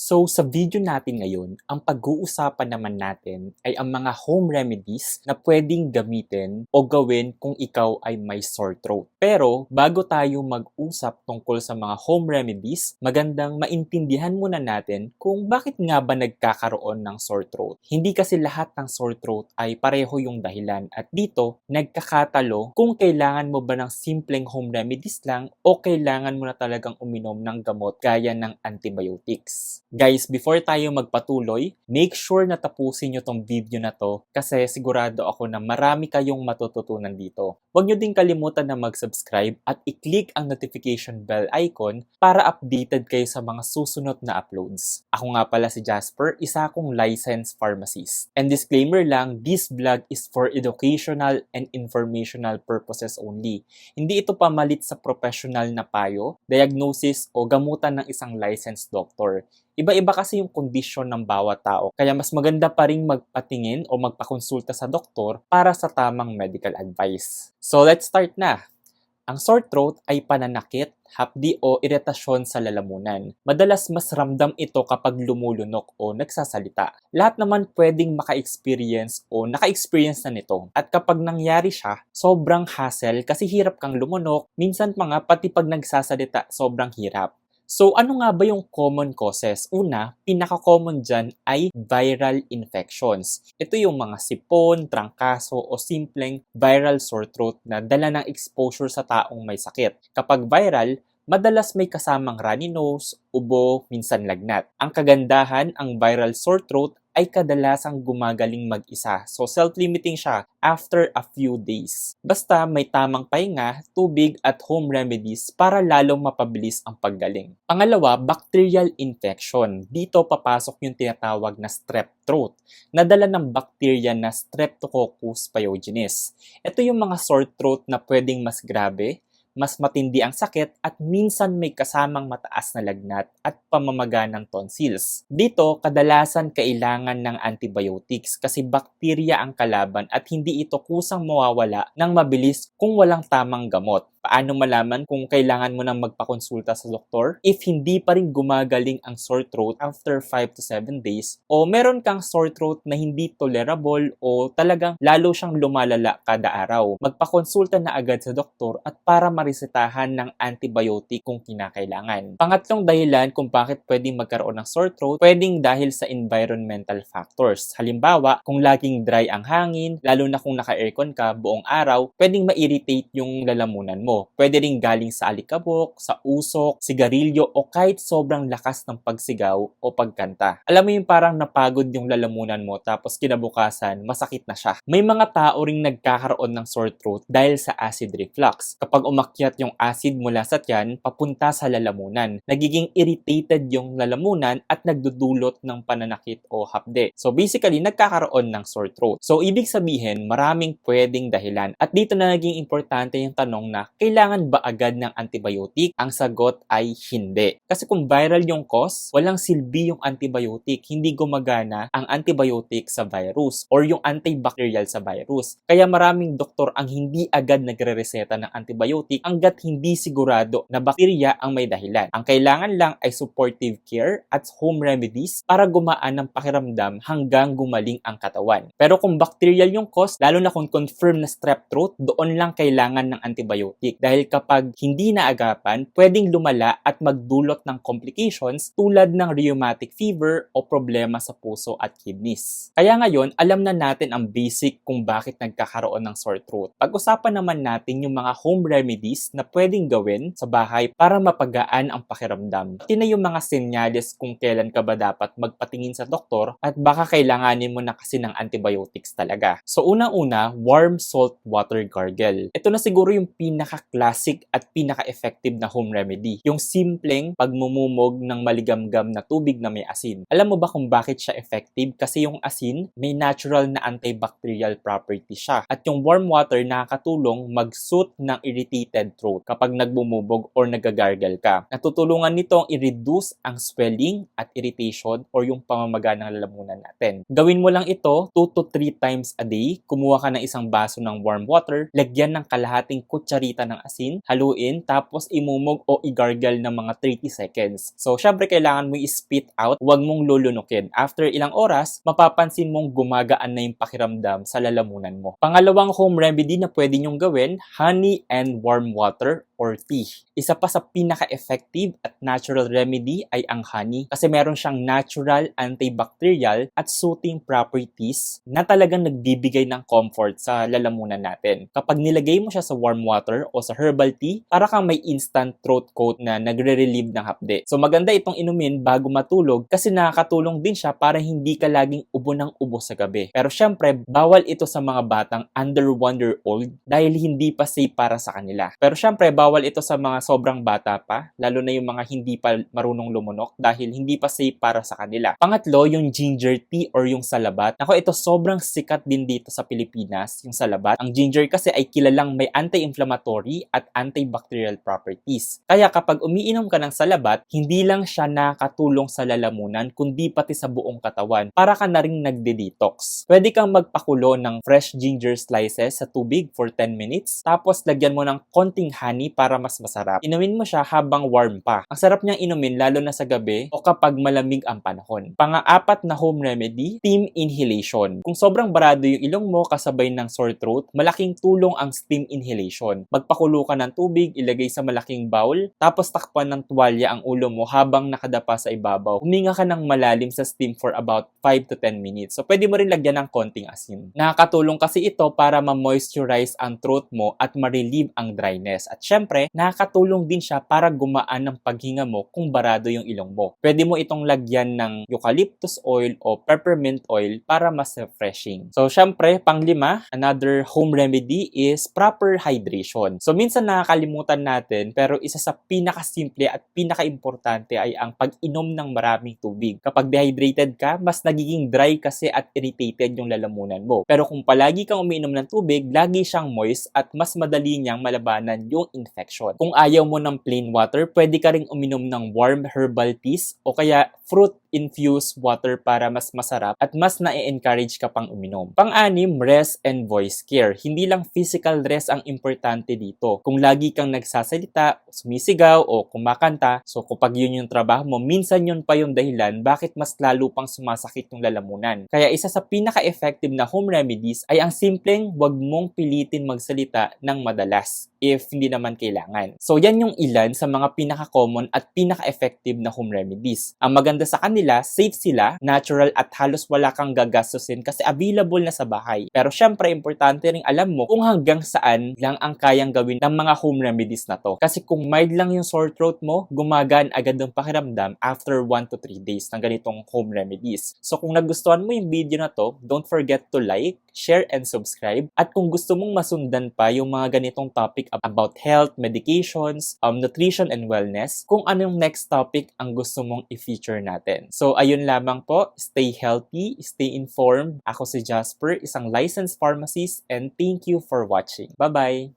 So sa video natin ngayon, ang pag-uusapan naman natin ay ang mga home remedies na pwedeng gamitin o gawin kung ikaw ay may sore throat. Pero bago tayo mag-usap tungkol sa mga home remedies, magandang maintindihan muna natin kung bakit nga ba nagkakaroon ng sore throat. Hindi kasi lahat ng sore throat ay pareho yung dahilan at dito nagkakatalo kung kailangan mo ba ng simpleng home remedies lang o kailangan mo na talagang uminom ng gamot gaya ng antibiotics. Guys, before tayo magpatuloy, make sure na tapusin nyo tong video na to kasi sigurado ako na marami kayong matututunan dito. Huwag nyo din kalimutan na mag-subscribe at i-click ang notification bell icon para updated kayo sa mga susunod na uploads. Ako nga pala si Jasper, isa akong licensed pharmacist. And disclaimer lang, this vlog is for educational and informational purposes only. Hindi ito pamalit sa professional na payo, diagnosis o gamutan ng isang licensed doctor. Iba-iba kasi yung kondisyon ng bawat tao, kaya mas maganda pa rin magpatingin o magpakonsulta sa doktor para sa tamang medical advice. So let's start na! Ang sore throat ay pananakit, hapdi o iritasyon sa lalamunan. Madalas mas ramdam ito kapag lumulunok o nagsasalita. Lahat naman pwedeng maka-experience o naka-experience na nito. At kapag nangyari siya, sobrang hassle kasi hirap kang lumunok, minsan pa nga pati pag nagsasalita sobrang hirap. So ano nga ba yung common causes? Una, pinaka-common dyan ay viral infections. Ito yung mga sipon, trangkaso o simpleng viral sore throat na dala ng exposure sa taong may sakit. Kapag viral, madalas may kasamang runny nose, ubo, minsan lagnat. Ang kagandahan, ang viral sore throat ay kadalasang gumagaling mag-isa. So self-limiting siya after a few days. Basta may tamang pahinga, tubig at home remedies para lalong mapabilis ang paggaling. Pangalawa, bacterial infection. Dito papasok yung tinatawag na strep throat, na dala ng bacteria na Streptococcus pyogenes. Ito yung mga sore throat na pwedeng mas grabe, mas matindi ang sakit at minsan may kasamang mataas na lagnat at pamamaga ng tonsils. Dito, kadalasan kailangan ng antibiotics kasi bakterya ang kalaban at hindi ito kusang mawawala ng mabilis kung walang tamang gamot. Paano malaman kung kailangan mo nang magpakonsulta sa doktor? If hindi pa rin gumagaling ang sore throat after 5 to 7 days o meron kang sore throat na hindi tolerable o talagang lalo siyang lumalala kada araw, magpakonsulta na agad sa doktor at para maresetahan ng antibiotic kung kinakailangan. Pangatlong dahilan kung bakit pwedeng magkaroon ng sore throat, pwedeng dahil sa environmental factors. Halimbawa, kung laging dry ang hangin, lalo na kung naka-aircon ka buong araw, pwedeng ma-irritate yung lalamunan mo. Pwede rin galing sa alikabok, sa usok, sigarilyo o kahit sobrang lakas ng pagsigaw o pagkanta. Alam mo yung parang napagod yung lalamunan mo tapos kinabukasan masakit na siya. May mga tao ring nagkakaroon ng sore throat dahil sa acid reflux. Kapag umakyat yung acid mula sa tiyan papunta sa lalamunan, nagiging irritated yung lalamunan at nagdudulot ng pananakit o hapde. So basically, nagkakaroon ng sore throat. So ibig sabihin, maraming pwedeng dahilan. At dito na naging importante yung tanong na kailangan ba agad ng antibiotic? Ang sagot ay hindi. Kasi kung viral yung cause, walang silbi yung antibiotic. Hindi gumagana ang antibiotic sa virus or yung antibacterial sa virus. Kaya maraming doktor ang hindi agad nagre-reseta ng antibiotic hanggat hindi sigurado na bakterya ang may dahilan. Ang kailangan lang ay supportive care at home remedies para gumaan ang pakiramdam hanggang gumaling ang katawan. Pero kung bacterial yung cause, lalo na kung confirmed na strep throat, doon lang kailangan ng antibiotic. Dahil kapag hindi naagapan, pwedeng lumala at magdulot ng complications tulad ng rheumatic fever o problema sa puso at kidneys. Kaya ngayon, alam na natin ang basic kung bakit nagkakaroon ng sore throat. Pag-usapan naman natin yung mga home remedies na pwedeng gawin sa bahay para mapagaan ang pakiramdam. Ito na yung mga senyales kung kailan ka ba dapat magpatingin sa doktor at baka kailanganin mo na kasi ng antibiotics talaga. So unang-una, warm salt water gargle. Ito na siguro yung pinaka-classic at pinaka-effective na home remedy. Yung simpleng pagmumumog ng maligamgam na tubig na may asin. Alam mo ba kung bakit siya effective? Kasi yung asin, may natural na antibacterial property siya. At yung warm water nakakatulong mag-soothe ng irritated throat kapag nagbumubog or nagagargle ka. Natutulungan nitong i-reduce ang swelling at irritation or yung pamamaga ng lalamunan natin. Gawin mo lang ito 2 to 3 times a day. Kumuha ka ng isang baso ng warm water, lagyan ng kalahating kutsarita ng asin, haluin, tapos imumog o igargle ng mga 30 seconds. So, syempre kailangan mo i-spit out, huwag mong lulunukin. After ilang oras, mapapansin mong gumagaan na yung pakiramdam sa lalamunan mo. Pangalawang home remedy na pwede nyong gawin, honey and warm water or tea. Isa pa sa pinaka-effective at natural remedy ay ang honey kasi meron siyang natural, antibacterial at soothing properties na talagang nagbibigay ng comfort sa lalamunan natin. Kapag nilagay mo siya sa warm water o sa herbal tea, para kang may instant throat coat na nagre-relieve ng hapde. So maganda itong inumin bago matulog kasi nakakatulong din siya para hindi ka laging ubo ng ubo sa gabi. Pero syempre, bawal ito sa mga batang under 1 year old dahil hindi pa safe para sa kanila. Pero syempre, bawal ito sa mga sobrang bata pa, lalo na yung mga hindi pa marunong lumunok dahil hindi pa safe para sa kanila. Pangatlo, yung ginger tea or yung salabat. Ako, ito sobrang sikat din dito sa Pilipinas, yung salabat. Ang ginger kasi ay kilalang may anti-inflammatory at antibacterial properties. Kaya kapag umiinom ka ng salabat, hindi lang siya nakatulong sa lalamunan, kundi pati sa buong katawan. Para ka na rin nagde-detox. Pwede kang magpakulo ng fresh ginger slices sa tubig for 10 minutes, tapos lagyan mo ng konting honey para mas masarap. Inumin mo siya habang warm pa. Ang sarap niyang inumin lalo na sa gabi o kapag malamig ang panahon. Pang-apat na home remedy, steam inhalation. Kung sobrang barado yung ilong mo kasabay ng sore throat, malaking tulong ang steam inhalation. Magpakulo ka ng tubig, ilagay sa malaking bowl, tapos takpan ng tuwalya ang ulo mo habang nakadapa sa ibabaw. Huminga ka ng malalim sa steam for about 5 to 10 minutes. So pwede mo rin lagyan ng konting asin. Nakakatulong kasi ito para ma-moisturize ang throat mo at ma-relieve ang dryness. At syempre, nakakatulong din siya para gumaan ang paghinga mo kung barado yung ilong mo. Pwede mo itong lagyan ng eucalyptus oil o peppermint oil para mas refreshing. So syempre, panglima, another home remedy is proper hydration. So minsan nakakalimutan natin pero isa sa pinakasimple at pinakaimportante ay ang pag-inom ng maraming tubig. Kapag dehydrated ka, mas nagiging dry kasi at irritated yung lalamunan mo. Pero kung palagi kang umiinom ng tubig, lagi siyang moist at mas madali niyang malabanan yung infection. Kung ayaw mo ng plain water, pwede ka ring uminom ng warm herbal teas o kaya fruit-infused water para mas masarap at mas na-encourage ka pang uminom. Pang-anim, rest and voice care. Hindi lang physical rest ang importante dito. Kung lagi kang nagsasalita, sumisigaw o kumakanta, so kapag yun yung trabaho mo, minsan yun pa yung dahilan bakit mas lalo pang sumasakit yung lalamunan. Kaya isa sa pinaka-effective na home remedies ay ang simpleng wag mong pilitin magsalita ng madalas if hindi naman kailangan. So yan yung ilan sa mga pinaka-common at pinaka-effective na home remedies. Ang maganda sa kanila, safe sila, natural at halos wala kang gagastusin kasi available na sa bahay. Pero syempre, importante rin alam mo kung hanggang saan lang ang kayang gawin ng mga home remedies na to. Kasi kung mild lang yung sore throat mo, gumagaan agad ang pakiramdam after 1 to 3 days ng ganitong home remedies. So kung nagustuhan mo yung video na to, don't forget to like, share, and subscribe. At kung gusto mong masundan pa yung mga ganitong topic about health, medications, nutrition, and wellness, kung anong next topic ang gusto mong i-feature natin. So, ayun lamang po. Stay healthy, stay informed. Ako si Jasper, isang licensed pharmacist, and thank you for watching. Bye-bye!